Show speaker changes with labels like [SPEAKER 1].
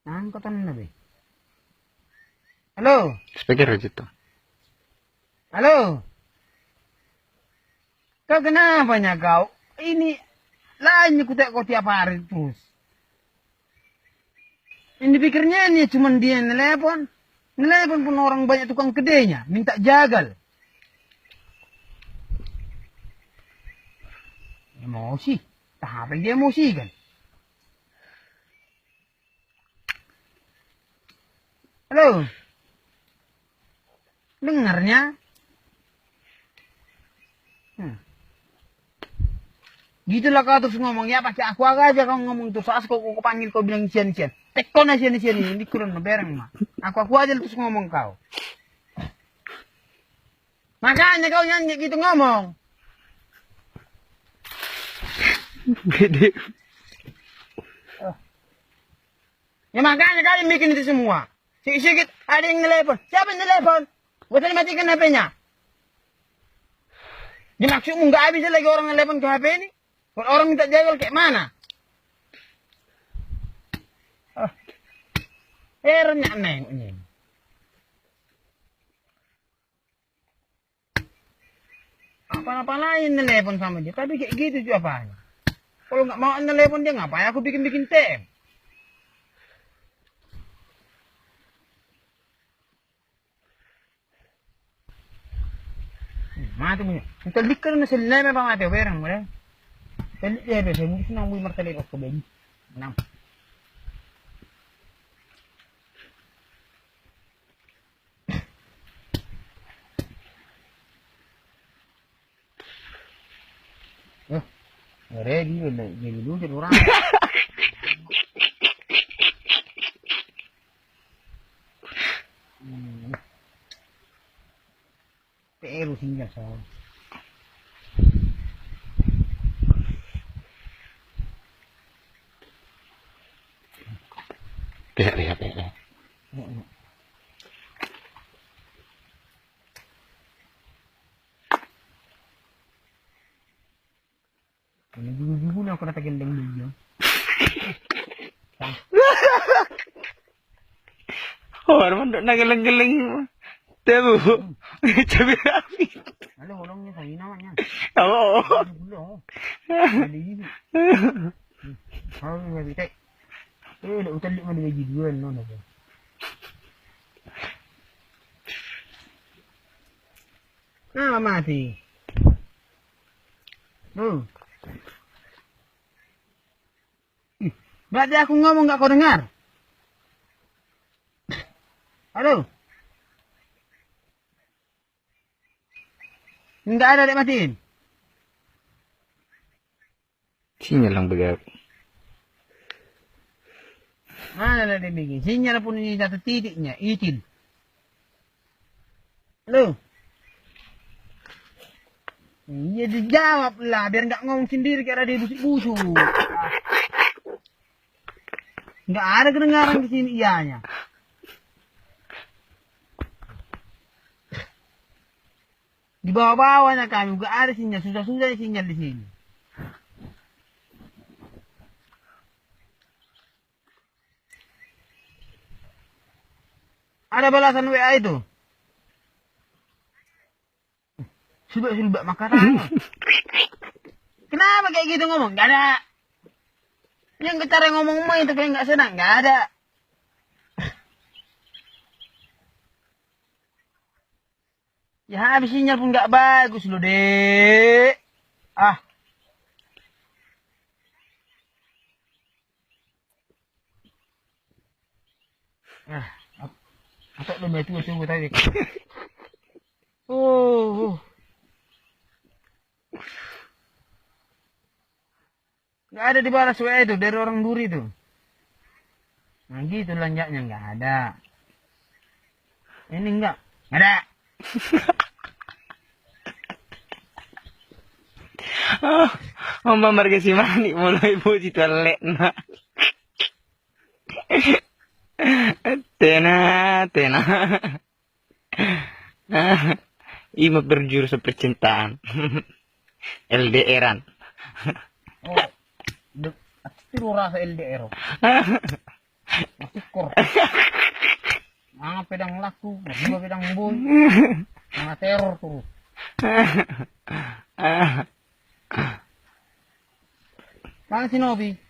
[SPEAKER 1] Angkatan na be. Halo?
[SPEAKER 2] Speaker aja tuh.
[SPEAKER 1] Halo? Kau kenapanya kau? Ini lain kau tiap hari terus. Ini pikirnya ini cuma dia nelpon. Nelpon pun orang banyak tukang kedainya. Minta jagal. Emosi. Tapi dia emosi kan. Halo? Dengarnya? Gitulah kau terus ngomong. Ya pakai aku aja kau ngomong terus. Kau panggil kau bilang sian-sian. Tekon aja sian ini. Ini kurang bereng mah. Aku aja terus ngomong kau. Makanya kau nyanyi gitu ngomong.
[SPEAKER 2] Gede.
[SPEAKER 1] Ya makanya kalian bikin itu semua. Sikit-sikit ada yang telepon. Siapa yang telepon? Gua tadi matikan HP-nya. Dimaksudmu nggak habis lagi orang telepon ke HP ini? Kalau orang minta jagal kayak mana? Herannya aneh. Apa-apa lain telepon sama dia. Tapi kayak gitu juga apanya. Kalau nggak mau telepon dia ngapain aku bikin tem? Mati punya. Telik ka na sila may pangati. Perang mo rin. Telik ya bese. Mungkin na muy martalik ako ba? Enam. Ready udah jadi dulu jadi orang. Pero sinyal sa
[SPEAKER 2] Lihat.
[SPEAKER 1] Nagigugulo na ako na tagandang video.
[SPEAKER 2] Oh, naman nagalang-galang mo. Tebo. Sabi namin.
[SPEAKER 1] Alam, walang niya sa'yo naman yan.
[SPEAKER 2] Oo.
[SPEAKER 1] Nagigulo ako. Nagigulo. Hawi mabitay. Utali mo nila giduan, no? Mati. Berarti aku ngomong gak kau dengar? Halo? Enggak ada dek matiin.
[SPEAKER 2] Sinyal lang bagay.
[SPEAKER 1] Mana ada bikin? Sinyal pun ini satu titiknya, itin. Halo? Iya dijawab lah, biar nggak ngomong sendiri kayak ada busuk-busuk. Nggak ada kedengaran di sini ianya. Di bawah-bawahnya kami nggak ada sinyal, susah-susah sinyal di sini. Ada balasan WA itu? Sulbak makanan. Kenapa kayak gitu ngomong? Gak ada. Yang cara ngomong mah itu kayak gak senang. Gak ada. Ya habis sinyal pun gak bagus loh dek. Atau lebih tunggu tadi. Nggak ada dibalas WA itu dari orang Duri itu. Nah gitu lanjutnya nggak ada. Ini nggak ada.
[SPEAKER 2] Mbak Marga si Mani mulai puji toilet na. Tena. Ima berjurus percintaan. LDR-an.
[SPEAKER 1] Tiro rasa LDR. tikor. Mga pedang laku, mga pedang boy. Mga teror tuh. Mana si Nobi?